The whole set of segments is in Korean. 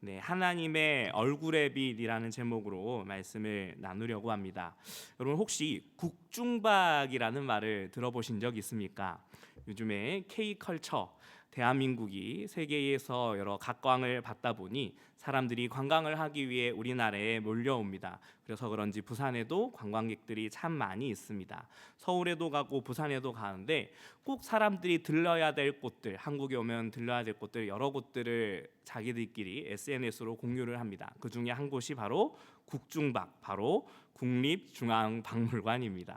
네, 하나님의 얼굴의 빛이라는 제목으로 말씀을 나누려고 합니다. 여러분 혹시 국중박이라는 말을 들어보신 적 있습니까? 요즘에 K컬처, 대한민국이 세계에서 여러 각광을 받다 보니 사람들이 관광을 하기 위해 우리나라에 몰려옵니다. 그래서 그런지 부산에도 관광객들이 참 많이 있습니다. 서울에도 가고 부산에도 가는데 꼭 사람들이 들러야 될 곳들, 한국에 오면 들러야 될 곳들 여러 곳들을 자기들끼리 SNS로 공유를 합니다. 그 중에 한 곳이 바로 국중박, 바로 국립중앙박물관입니다.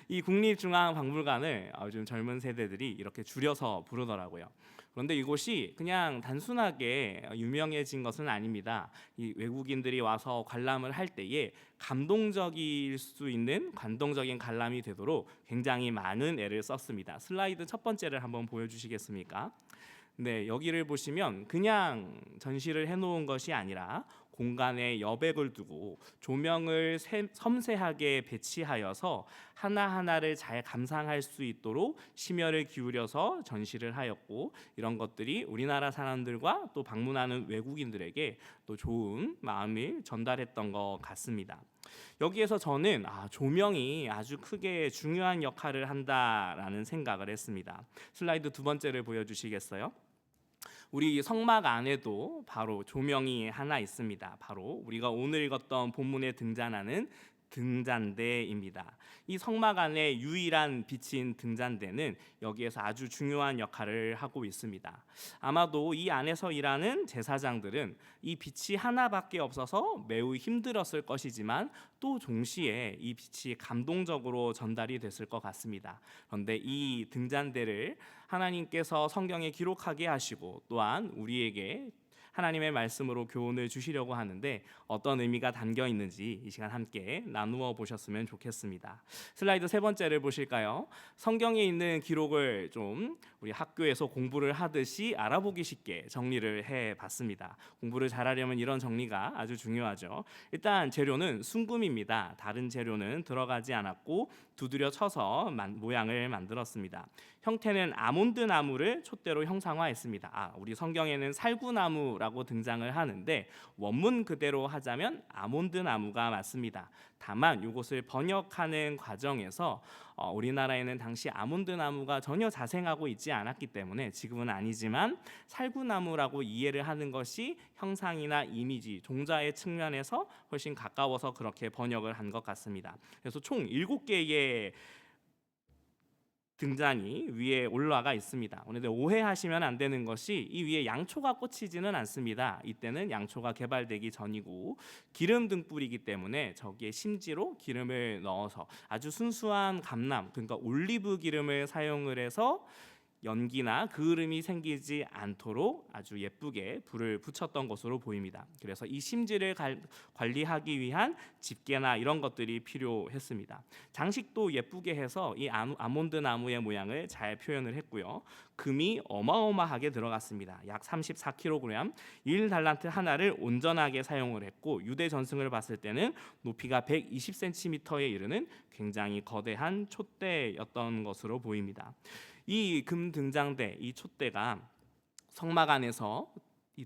이 국립중앙박물관을 요즘 젊은 세대들이 이렇게 줄여서 부르더라고요. 그런데 이곳이 그냥 단순하게 유명해진 것은 아닙니다. 이 외국인들이 와서 관람을 할 때에 감동적일 수 있는 관동적인 관람이 되도록 굉장히 많은 애를 썼습니다. 슬라이드 첫 번째를 한번 보여주시겠습니까? 네, 여기를 보시면 그냥 전시를 해놓은 것이 아니라 공간에 여백을 두고 조명을 섬세하게 배치하여서 하나하나를 잘 감상할 수 있도록 심혈을 기울여서 전시를 하였고, 이런 것들이 우리나라 사람들과 또 방문하는 외국인들에게 또 좋은 마음을 전달했던 것 같습니다. 여기에서 저는 조명이 아주 크게 중요한 역할을 한다라는 생각을 했습니다. 슬라이드 두 번째를 보여주시겠어요? 우리 성막 안에도 바로 조명이 하나 있습니다. 바로 우리가 오늘 읽었던 본문에 등장하는 등잔대입니다. 이 성막 안에 유일한 빛인 등잔대는 여기에서 아주 중요한 역할을 하고 있습니다. 아마도 이 안에서 일하는 제사장들은 이 빛이 하나밖에 없어서 매우 힘들었을 것이지만 또 동시에 이 빛이 감동적으로 전달이 됐을 것 같습니다. 그런데 이 등잔대를 하나님께서 성경에 기록하게 하시고 또한 우리에게 하나님의 말씀으로 교훈을 주시려고 하는데 어떤 의미가 담겨 있는지 이 시간 함께 나누어 보셨으면 좋겠습니다. 슬라이드 세 번째를 보실까요? 성경에 있는 기록을 좀 우리 학교에서 공부를 하듯이 알아보기 쉽게 정리를 해봤습니다. 공부를 잘하려면 이런 정리가 아주 중요하죠. 일단 재료는 순금입니다. 다른 재료는 들어가지 않았고 두드려 쳐서 모양을 만들었습니다. 형태는 아몬드 나무를 촛대로 형상화했습니다. 우리 성경에는 살구나무라고 등장을 하는데 원문 그대로 하자면 아몬드 나무가 맞습니다. 다만 이것을 번역하는 과정에서 우리나라에는 당시 아몬드 나무가 전혀 자생하고 있지 않았기 때문에 지금은 아니지만 살구나무라고 이해를 하는 것이 형상이나 이미지, 종자의 측면에서 훨씬 가까워서 그렇게 번역을 한 것 같습니다. 그래서 총 7개의 등잔이 위에 올라가 있습니다. 그런데 오해하시면 안 되는 것이 이 위에 양초가 꽂히지는 않습니다. 이때는 양초가 개발되기 전이고 기름 등불이기 때문에 저기에 심지로 기름을 넣어서 아주 순수한 감람, 그러니까 올리브 기름을 사용을 해서 연기나 그을음이 생기지 않도록 아주 예쁘게 불을 붙였던 것으로 보입니다. 그래서 이 심지를 관리하기 위한 집게나 이런 것들이 필요했습니다. 장식도 예쁘게 해서 이 아몬드 나무의 모양을 잘 표현을 했고요. 금이 어마어마하게 들어갔습니다. 약 34kg, 1달란트 하나를 온전하게 사용을 했고 유대 전승을 봤을 때는 높이가 120cm에 이르는 굉장히 거대한 촛대였던 것으로 보입니다. 이 금 등잔대, 이 촛대가 성막 안에서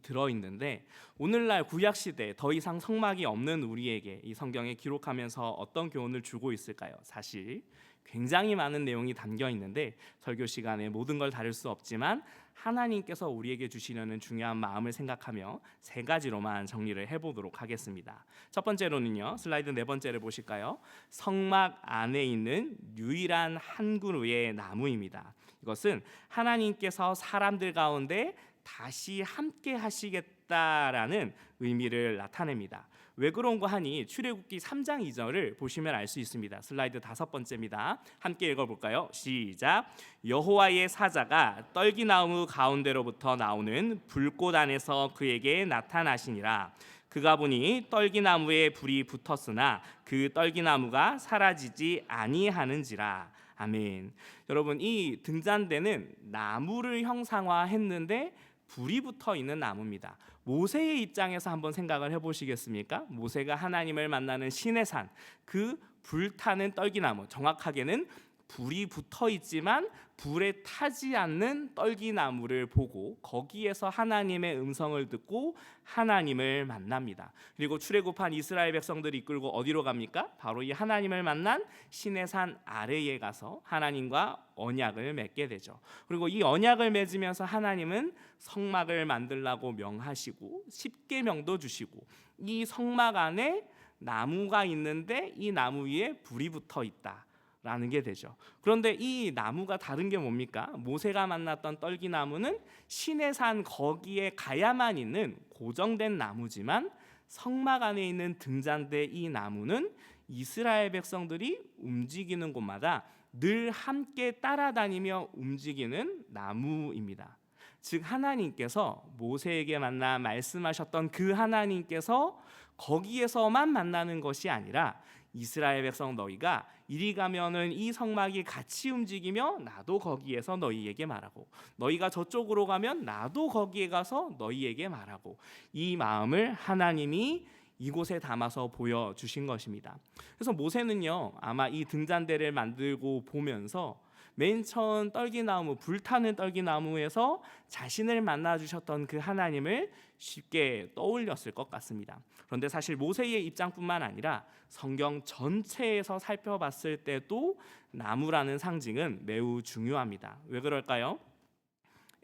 들어있는데 오늘날 구약 시대 더 이상 성막이 없는 우리에게 이 성경에 기록하면서 어떤 교훈을 주고 있을까요? 사실 굉장히 많은 내용이 담겨 있는데 설교 시간에 모든 걸 다룰 수 없지만 하나님께서 우리에게 주시려는 중요한 마음을 생각하며 세 가지로만 정리를 해보도록 하겠습니다. 첫 번째로는요, 슬라이드 네 번째를 보실까요? 성막 안에 있는 유일한 한 그루의 나무입니다. 이것은 하나님께서 사람들 가운데 다시 함께 하시겠다라는 의미를 나타냅니다. 왜 그런가 하니 출애굽기 3장 2절을 보시면 알 수 있습니다. 슬라이드 다섯 번째입니다. 함께 읽어볼까요? 시작. 여호와의 사자가 떨기나무 가운데로부터 나오는 불꽃 안에서 그에게 나타나시니라. 그가 보니 떨기나무에 불이 붙었으나 그 떨기나무가 사라지지 아니하는지라. 아멘. 여러분, 이 등잔대는 나무를 형상화했는데 불이 붙어 있는 나무입니다. 모세의 입장에서 한번 생각을 해보시겠습니까? 모세가 하나님을 만나는 시내산, 그 불타는 떨기나무, 정확하게는 불이 붙어 있지만 불에 타지 않는 떨기나무를 보고 거기에서 하나님의 음성을 듣고 하나님을 만납니다. 그리고 출애굽한 이스라엘 백성들이 이끌고 어디로 갑니까? 바로 이 하나님을 만난 시내산 아래에 가서 하나님과 언약을 맺게 되죠. 그리고 이 언약을 맺으면서 하나님은 성막을 만들라고 명하시고 십계명도 주시고 이 성막 안에 나무가 있는데 이 나무 위에 불이 붙어 있다 라는 게 되죠. 그런데 이 나무가 다른 게 뭡니까? 모세가 만났던 떨기나무는 시내산 거기에 가야만 있는 고정된 나무지만 성막 안에 있는 등잔대 이 나무는 이스라엘 백성들이 움직이는 곳마다 늘 함께 따라다니며 움직이는 나무입니다. 즉 하나님께서 모세에게 만나 말씀하셨던 그 하나님께서 거기에서만 만나는 것이 아니라 이스라엘 백성 너희가 이리 가면은 이 성막이 같이 움직이며 나도 거기에서 너희에게 말하고 너희가 저쪽으로 가면 나도 거기에 가서 너희에게 말하고 이 마음을 하나님이 이곳에 담아서 보여주신 것입니다. 그래서 모세는요 아마 이 등잔대를 만들고 보면서 맨 처음 떨기나무 불타는 떨기나무에서 자신을 만나주셨던 그 하나님을 쉽게 떠올렸을 것 같습니다. 그런데 사실 모세의 입장뿐만 아니라 성경 전체에서 살펴봤을 때도 나무라는 상징은 매우 중요합니다. 왜 그럴까요?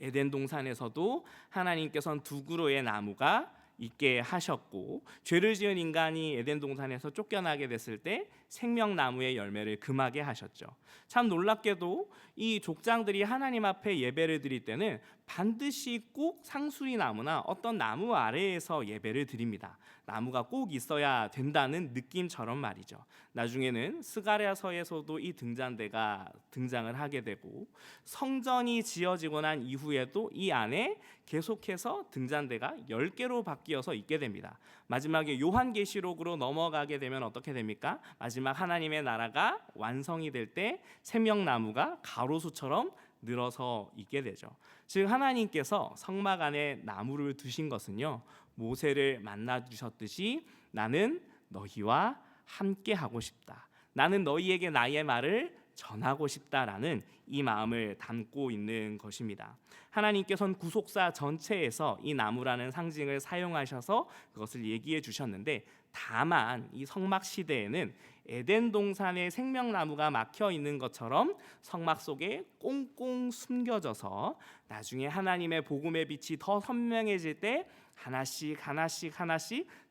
에덴 동산에서도 하나님께서는 두 그루의 나무가 있게 하셨고 죄를 지은 인간이 에덴 동산에서 쫓겨나게 됐을 때 생명나무의 열매를 금하게 하셨죠. 참 놀랍게도 이 족장들이 하나님 앞에 예배를 드릴 때는 반드시 꼭 상수리 나무나 어떤 나무 아래에서 예배를 드립니다. 나무가 꼭 있어야 된다는 느낌처럼 말이죠. 나중에는 스가랴서에서도 이 등잔대가 등장을 하게 되고 성전이 지어지고 난 이후에도 이 안에 계속해서 등잔대가 10개로 바뀌어서 있게 됩니다. 마지막에 요한계시록으로 넘어가게 되면 어떻게 됩니까? 마지막 하나님의 나라가 완성이 될 때 생명나무가 가로수처럼 늘어서 있게 되죠. 즉 하나님께서 성막 안에 나무를 두신 것은요 모세를 만나 주셨듯이 나는 너희와 함께 하고 싶다. 나는 너희에게 나의 말을 전하고 싶다라는 이 마음을 담고 있는 것입니다. 하나님께서는 구속사 전체에서 이 나무라는 상징을 사용하셔서 그것을 얘기해 주셨는데 다만 이 성막 시대에는 에덴 동산에 생명나무가 막혀 있는 것처럼 성막 속에 꽁꽁 숨겨져서 나중에 하나님의 복음의 빛이 더 선명해질 때 하나씩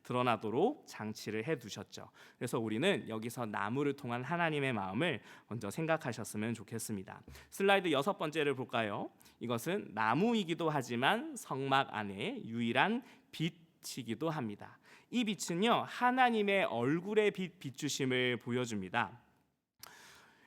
드러나도록 장치를 해두셨죠. 그래서 우리는 여기서 나무를 통한 하나님의 마음을 먼저 생각하셨으면 좋겠습니다. 슬라이드 6번째를 볼까요? 이것은 나무이기도 하지만 성막 안에 유일한 빛이기도 합니다. 이 빛은요 하나님의 얼굴의 빛 비추심을 보여줍니다.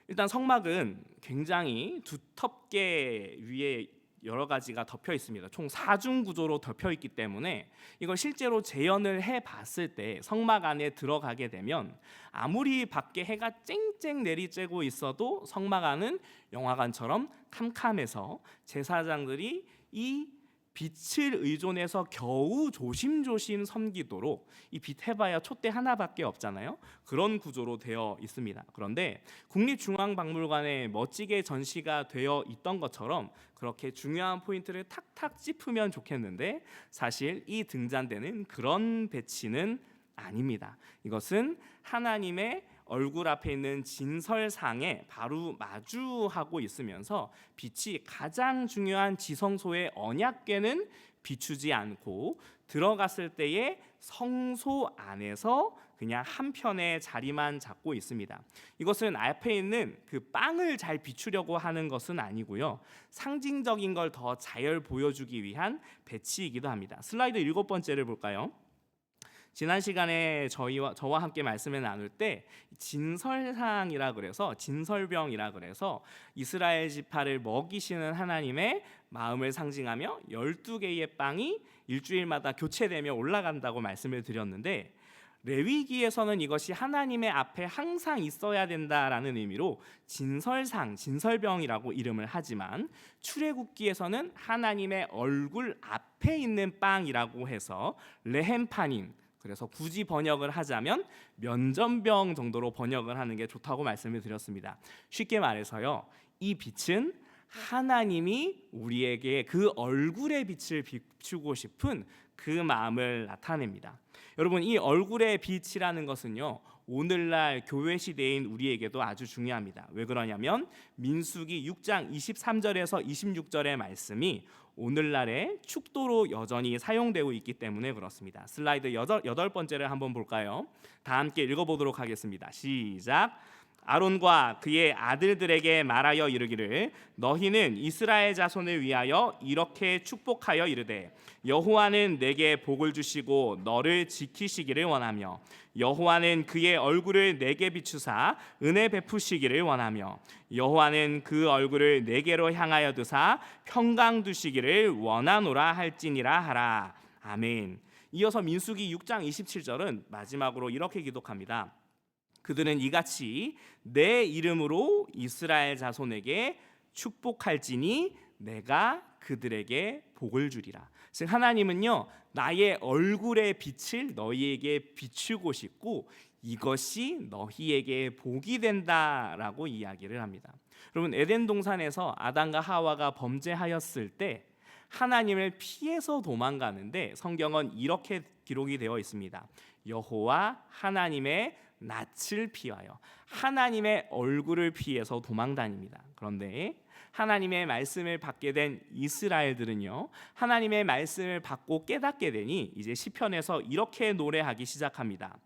일단 성막은 굉장히 두텁게 위에 여러 가지가 덮여 있습니다. 총 4중 구조로 덮여 있기 때문에 이걸 실제로 재현을 해봤을 때 성막 안에 들어가게 되면 아무리 밖에 해가 쨍쨍 내리쬐고 있어도 성막 안은 영화관처럼 캄캄해서 제사장들이 이 빛을 의존해서 겨우 조심조심 섬기도록 이 빛 해봐야 촛대 하나밖에 없잖아요. 그런 구조로 되어 있습니다. 그런데 국립중앙박물관에 멋지게 전시가 되어 있던 것처럼 그렇게 중요한 포인트를 탁탁 짚으면 좋겠는데 사실 이 등잔대는 그런 배치는 아닙니다. 이것은 하나님의 얼굴 앞에 있는 진설상에 바로 마주하고 있으면서 빛이 가장 중요한 지성소의 언약궤는 비추지 않고 들어갔을 때의 성소 안에서 그냥 한편의 자리만 잡고 있습니다. 이것은 앞에 있는 그 빵을 잘 비추려고 하는 것은 아니고요. 상징적인 걸 더 잘 보여주기 위한 배치이기도 합니다. 슬라이드 7번째를 볼까요? 지난 시간에 저와 함께 말씀을 나눌 때 진설상이라 그래서 진설병이라 그래서 이스라엘 지파를 먹이시는 하나님의 마음을 상징하며 12개의 빵이 일주일마다 교체되며 올라간다고 말씀을 드렸는데 레위기에서는 이것이 하나님의 앞에 항상 있어야 된다라는 의미로 진설상, 진설병이라고 이름을 하지만 출애굽기에서는 하나님의 얼굴 앞에 있는 빵이라고 해서 레헴파님 그래서 굳이 번역을 하자면 면전병 정도로 번역을 하는 게 좋다고 말씀을 드렸습니다. 쉽게 말해서요, 이 빛은 하나님이 우리에게 그 얼굴의 빛을 비추고 싶은 그 마음을 나타냅니다. 여러분, 이 얼굴의 빛이라는 것은요, 오늘날 교회 시대인 우리에게도 아주 중요합니다. 왜 그러냐면 민수기 6장 23절에서 26절의 말씀이 오늘날의 축도로 여전히 사용되고 있기 때문에 그렇습니다. 슬라이드 여덟 번째를 한번 볼까요? 다 함께 읽어보도록 하겠습니다. 시작. 아론과 그의 아들들에게 말하여 이르기를 너희는 이스라엘 자손을 위하여 이렇게 축복하여 이르되 여호와는 내게 복을 주시고 너를 지키시기를 원하며 여호와는 그의 얼굴을 내게 비추사 은혜 베푸시기를 원하며 여호와는 그 얼굴을 내게로 향하여 드사 평강 두시기를 원하노라 할지니라 하라. 아멘. 이어서 민수기 6장 27절은 마지막으로 이렇게 기록합니다. 그들은 이같이 내 이름으로 이스라엘 자손에게 축복할지니 내가 그들에게 복을 주리라. 즉 하나님은요, 나의 얼굴의 빛을 너희에게 비추고 싶고 이것이 너희에게 복이 된다라고 이야기를 합니다. 여러분, 에덴 동산에서 아담과 하와가 범죄하였을 때 하나님을 피해서 도망가는데 성경은 이렇게 기록이 되어 있습니다. 여호와 하나님의 낯을 피하여 하나님의 얼굴을 피해서 도망다닙니다. 그런데 하나님의 말씀을 받게 된 이스라엘들은요, 하나님의 말씀을 받고 깨닫게 되니 이제 시편에서 이렇게 노래하기 시작합니다.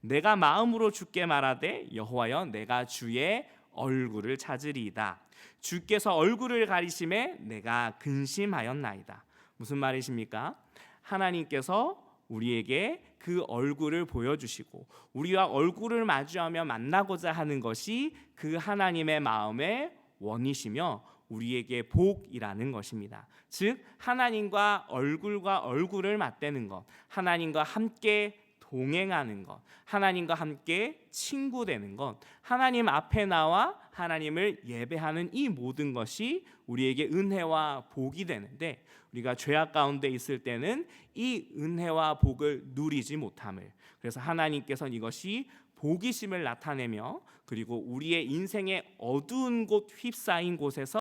내가 마음으로 주께 말하되 여호와여 내가 주의 얼굴을 찾으리이다. 주께서 얼굴을 가리심에 내가 근심하였나이다. 무슨 말이십니까? 하나님께서 우리에게 그 얼굴을 보여주시고 우리와 얼굴을 마주하며 만나고자 하는 것이 그 하나님의 마음의 원이시며 우리에게 복이라는 것입니다. 즉 하나님과 얼굴을 맞대는 것, 하나님과 함께 동행하는 것, 하나님과 함께 친구되는 것, 하나님 앞에 나와 하나님을 예배하는 이 모든 것이 우리에게 은혜와 복이 되는데 우리가 죄악 가운데 있을 때는 이 은혜와 복을 누리지 못함을, 그래서 하나님께서는 이것이 복이심을 나타내며 그리고 우리의 인생의 어두운 곳 휩싸인 곳에서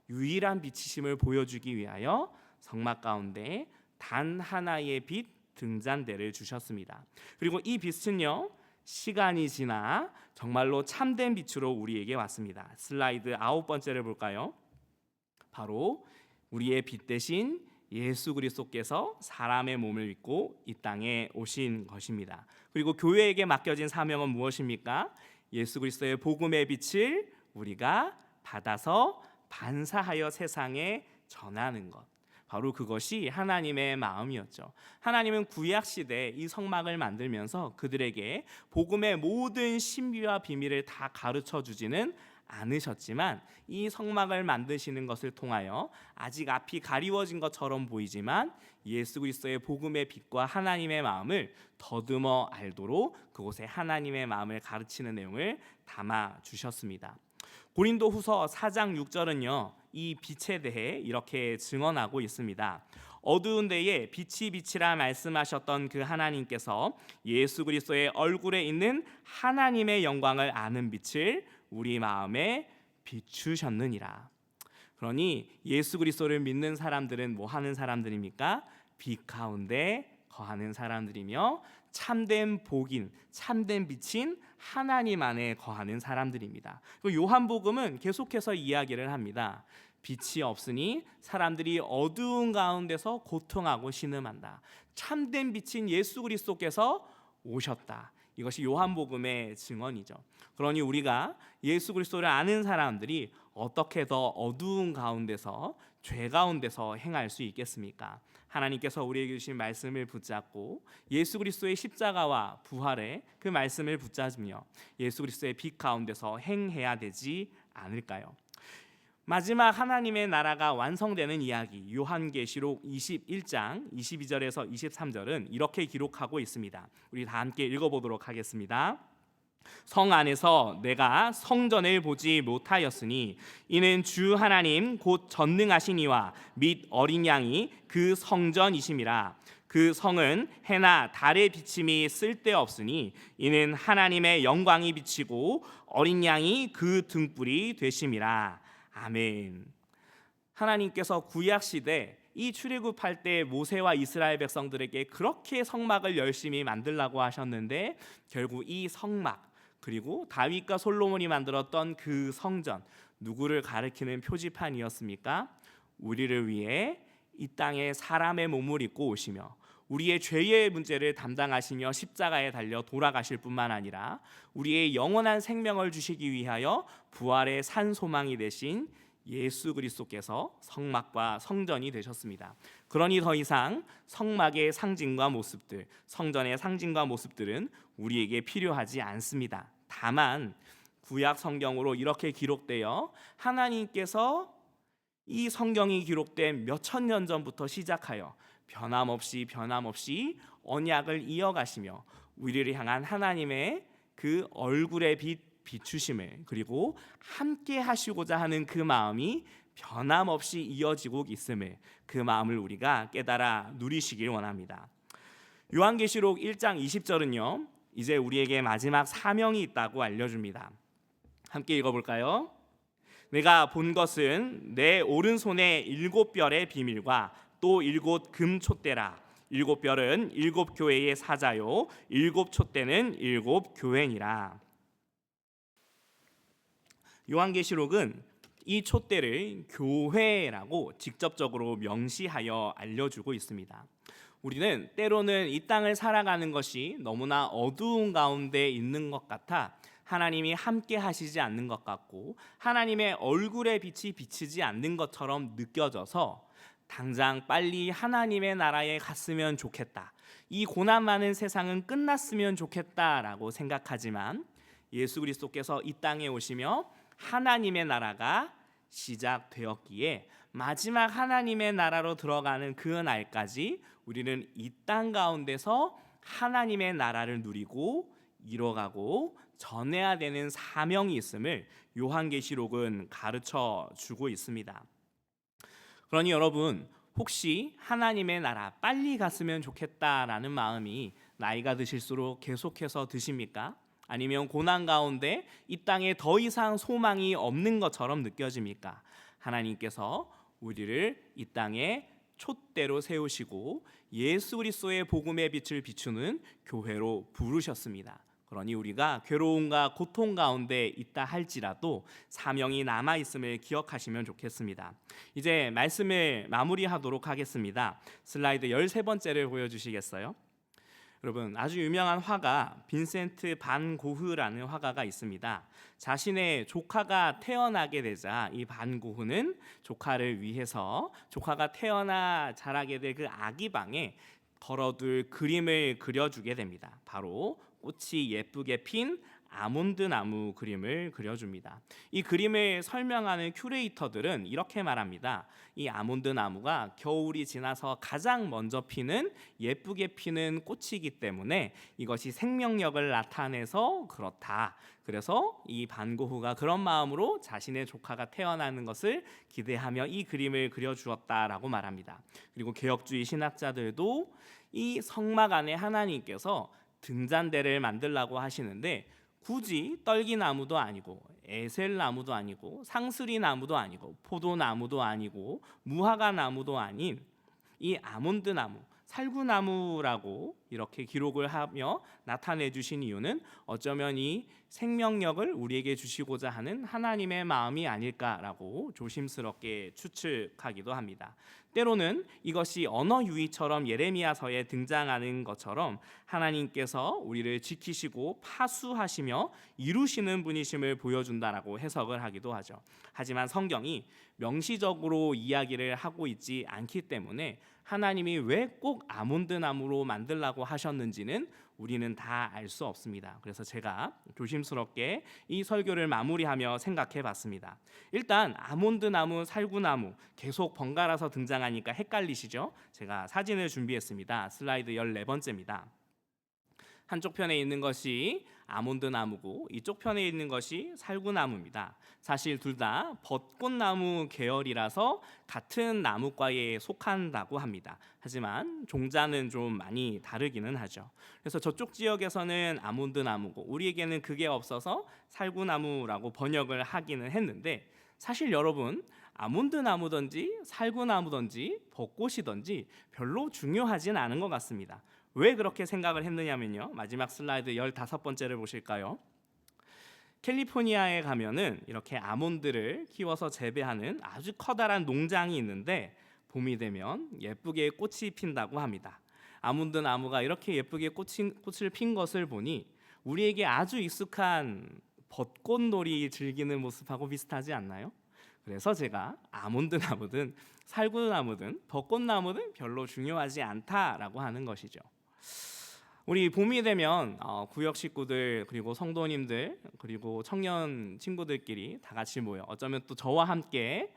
유일한 빛이심을 보여주기 위하여 성막 가운데 단 하나의 빛 등잔대를 주셨습니다. 그리고 이 빛은요, 시간이 지나 정말로 참된 빛으로 우리에게 왔습니다. 슬라이드 9번째를 볼까요? 바로 우리의 빛 대신 예수 그리스도께서 사람의 몸을 입고 이 땅에 오신 것입니다. 그리고 교회에게 맡겨진 사명은 무엇입니까? 예수 그리스도의 복음의 빛을 우리가 받아서 반사하여 세상에 전하는 것, 바로 그것이 하나님의 마음이었죠. 하나님은 구약 시대에 이 성막을 만들면서 그들에게 복음의 모든 신비와 비밀을 다 가르쳐 주지는 않으셨지만 이 성막을 만드시는 것을 통하여 아직 앞이 가리워진 것처럼 보이지만 예수 그리스도의 복음의 빛과 하나님의 마음을 더듬어 알도록 그곳에 하나님의 마음을 가르치는 내용을 담아 주셨습니다. 고린도후서 4장 6절은요, 이 빛에 대해 이렇게 증언하고 있습니다. 어두운 데에 빛이 빛이라 말씀하셨던 그 하나님께서 예수 그리스도의 얼굴에 있는 하나님의 영광을 아는 빛을 우리 마음에 비추셨느니라. 그러니 예수 그리스도를 믿는 사람들은 뭐 하는 사람들입니까? 빛 가운데 거하는 사람들이며 참된 복인, 참된 빛인 하나님 안에 거하는 사람들입니다. 요한복음은 계속해서 이야기를 합니다. 빛이 없으니 사람들이 어두운 가운데서 고통하고 신음한다. 참된 빛인 예수 그리스도께서 오셨다. 이것이 요한복음의 증언이죠. 그러니 우리가 예수 그리스도를 아는 사람들이 어떻게 더 어두운 가운데서 죄 가운데서 행할 수 있겠습니까? 하나님께서 우리에게 주신 말씀을 붙잡고 예수 그리스도의 십자가와 부활의 그 말씀을 붙잡으며 예수 그리스도의 빛 가운데서 행해야 되지 않을까요? 마지막 하나님의 나라가 완성되는 이야기, 요한계시록 21장 22절에서 23절은 이렇게 기록하고 있습니다. 우리 다 함께 읽어보도록 하겠습니다. 성 안에서 내가 성전을 보지 못하였으니 이는 주 하나님 곧 전능하신 이와 및 어린 양이 그 성전이심이라. 그 성은 해나 달의 비침이 쓸데없으니 이는 하나님의 영광이 비치고 어린 양이 그 등불이 되심이라. 아멘. 하나님께서 구약 시대 이 출애굽할 때 모세와 이스라엘 백성들에게 그렇게 성막을 열심히 만들라고 하셨는데, 결국 이 성막, 그리고 다윗과 솔로몬이 만들었던 그 성전, 누구를 가리키는 표지판이었습니까? 우리를 위해 이 땅에 사람의 몸을 입고 오시며 우리의 죄의 문제를 담당하시며 십자가에 달려 돌아가실 뿐만 아니라 우리의 영원한 생명을 주시기 위하여 부활의 산 소망이 되신 예수 그리스도께서 성막과 성전이 되셨습니다. 그러니 더 이상 성막의 상징과 모습들, 성전의 상징과 모습들은 우리에게 필요하지 않습니다. 다만 구약 성경으로 이렇게 기록되어 하나님께서 이 성경이 기록된 몇천 년 전부터 시작하여 변함없이 언약을 이어가시며 우리를 향한 하나님의 그 얼굴의 빛 비추심을, 그리고 함께 하시고자 하는 그 마음이 변함없이 이어지고 있음을, 그 마음을 우리가 깨달아 누리시길 원합니다. 요한계시록 1장 20절은요 이제 우리에게 마지막 사명이 있다고 알려줍니다. 함께 읽어볼까요? 내가 본 것은 내 오른손에 7별의 비밀과 또 7 금촛대라. 7별은 7 교회의 사자요 7 촛대는 7 교회니라. 요한계시록은 이 촛대를 교회라고 직접적으로 명시하여 알려주고 있습니다. 우리는 때로는 이 땅을 살아가는 것이 너무나 어두운 가운데 있는 것 같아 하나님이 함께 하시지 않는 것 같고 하나님의 얼굴의 빛이 비치지 않는 것처럼 느껴져서 당장 빨리 하나님의 나라에 갔으면 좋겠다, 이 고난 많은 세상은 끝났으면 좋겠다라고 생각하지만 예수 그리스도께서 이 땅에 오시며 하나님의 나라가 시작되었기에 마지막 하나님의 나라로 들어가는 그 날까지 우리는 이 땅 가운데서 하나님의 나라를 누리고 이뤄가고 전해야 되는 사명이 있음을 요한계시록은 가르쳐 주고 있습니다. 그러니 여러분, 혹시 하나님의 나라 빨리 갔으면 좋겠다라는 마음이 나이가 드실수록 계속해서 드십니까? 아니면 고난 가운데 이 땅에 더 이상 소망이 없는 것처럼 느껴집니까? 하나님께서 우리를 이 땅에 촛대로 세우시고 예수 그리스도의 복음의 빛을 비추는 교회로 부르셨습니다. 그러니 우리가 괴로움과 고통 가운데 있다 할지라도 사명이 남아 있음을 기억하시면 좋겠습니다. 이제 말씀을 마무리하도록 하겠습니다. 슬라이드 13번째를 보여주시겠어요? 여러분, 아주 유명한 화가 빈센트 반 고흐라는 화가가 있습니다. 자신의 조카가 태어나게 되자 이 반 고흐는 조카를 위해서 조카가 태어나 자라게 될 그 아기 방에 걸어둘 그림을 그려주게 됩니다. 바로 꽃이 예쁘게 핀 아몬드 나무 그림을 그려줍니다. 이 그림을 설명하는 큐레이터들은 이렇게 말합니다. 이 아몬드 나무가 겨울이 지나서 가장 먼저 피는 예쁘게 피는 꽃이기 때문에 이것이 생명력을 나타내서 그렇다. 그래서 이 반 고흐가 그런 마음으로 자신의 조카가 태어나는 것을 기대하며 이 그림을 그려주었다라고 말합니다. 그리고 개혁주의 신학자들도 이 성막 안에 하나님께서 등잔대를 만들라고 하시는데 굳이 떨기나무도 아니고 에셀나무도 아니고 상수리나무도 아니고 포도나무도 아니고 무화과나무도 아닌 이 아몬드나무, 살구나무라고 이렇게 기록을 하며 나타내 주신 이유는 어쩌면 이 생명력을 우리에게 주시고자 하는 하나님의 마음이 아닐까라고 조심스럽게 추측하기도 합니다. 때로는 이것이 언어 유희처럼 예레미야서에 등장하는 것처럼 하나님께서 우리를 지키시고 파수하시며 이루시는 분이심을 보여준다라고 해석을 하기도 하죠. 하지만 성경이 명시적으로 이야기를 하고 있지 않기 때문에 하나님이 왜 꼭 아몬드 나무로 만들라고 하셨는지는 우리는 다 알 수 없습니다. 그래서 제가 조심스럽게 이 설교를 마무리하며 생각해 봤습니다. 일단 아몬드 나무, 살구나무 계속 번갈아서 등장하니까 헷갈리시죠? 제가 사진을 준비했습니다. 슬라이드 14번째입니다. 한쪽 편에 있는 것이 아몬드 나무고 이쪽 편에 있는 것이 살구나무입니다. 사실 둘 다 벚꽃나무 계열이라서 같은 나무과에 속한다고 합니다. 하지만 종자는 좀 많이 다르기는 하죠. 그래서 저쪽 지역에서는 아몬드 나무고 우리에게는 그게 없어서 살구나무라고 번역을 하기는 했는데, 사실 여러분, 아몬드 나무든지 살구나무든지 벚꽃이든지 별로 중요하진 않은 것 같습니다. 왜 그렇게 생각을 했느냐면요, 마지막 슬라이드 15번째를 보실까요? 캘리포니아에 가면은 이렇게 아몬드를 키워서 재배하는 아주 커다란 농장이 있는데, 봄이 되면 예쁘게 꽃이 핀다고 합니다. 아몬드 나무가 이렇게 예쁘게 꽃을 핀 것을 보니 우리에게 아주 익숙한 벚꽃놀이 즐기는 모습하고 비슷하지 않나요? 그래서 제가 아몬드 나무든 살구나무든 벚꽃나무든 별로 중요하지 않다라고 하는 것이죠. 우리 봄이 되면 구역 식구들 그리고 성도님들 그리고 청년 친구들끼리 다 같이 모여 어쩌면 또 저와 함께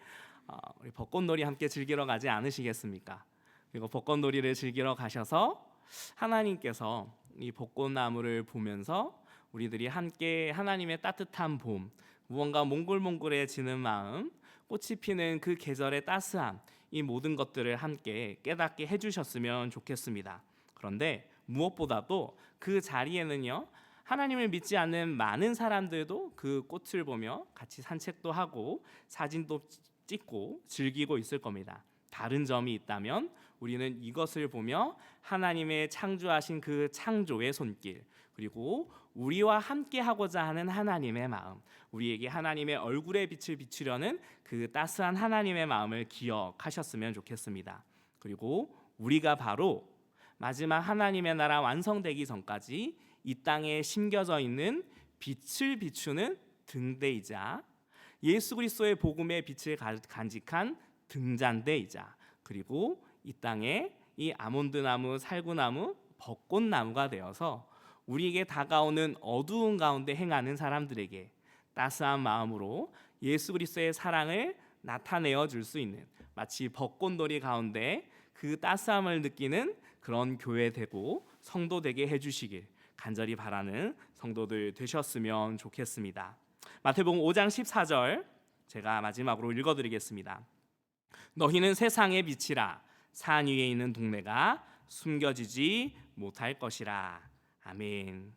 우리 벚꽃놀이 함께 즐기러 가지 않으시겠습니까? 그리고 벚꽃놀이를 즐기러 가셔서 하나님께서 이 벚꽃나무를 보면서 우리들이 함께 하나님의 따뜻한 봄, 무언가 몽글몽글해지는 마음, 꽃이 피는 그 계절의 따스함, 이 모든 것들을 함께 깨닫게 해주셨으면 좋겠습니다. 그런데 무엇보다도 그 자리에는요, 하나님을 믿지 않는 많은 사람들도 그 꽃을 보며 같이 산책도 하고 사진도 찍고 즐기고 있을 겁니다. 다른 점이 있다면 우리는 이것을 보며 하나님의 창조하신 그 창조의 손길, 그리고 우리와 함께 하고자 하는 하나님의 마음, 우리에게 하나님의 얼굴의 빛을 비추려는 그 따스한 하나님의 마음을 기억하셨으면 좋겠습니다. 그리고 우리가 바로 마지막 하나님의 나라 완성되기 전까지 이 땅에 심겨져 있는 빛을 비추는 등대이자 예수 그리스도의 복음의 빛을 간직한 등잔대이자, 그리고 이 땅에 이 아몬드나무, 살구나무, 벚꽃나무가 되어서 우리에게 다가오는 어두운 가운데 행하는 사람들에게 따스한 마음으로 예수 그리스도의 사랑을 나타내어 줄 수 있는, 마치 벚꽃놀이 가운데 그 따스함을 느끼는 그런 교회 되고 성도 되게 해주시길 간절히 바라는 성도들 되셨으면 좋겠습니다. 마태복음 5장 14절 제가 마지막으로 읽어드리겠습니다. 너희는 세상의 빛이라. 산 위에 있는 동네가 숨겨지지 못할 것이라. 아멘.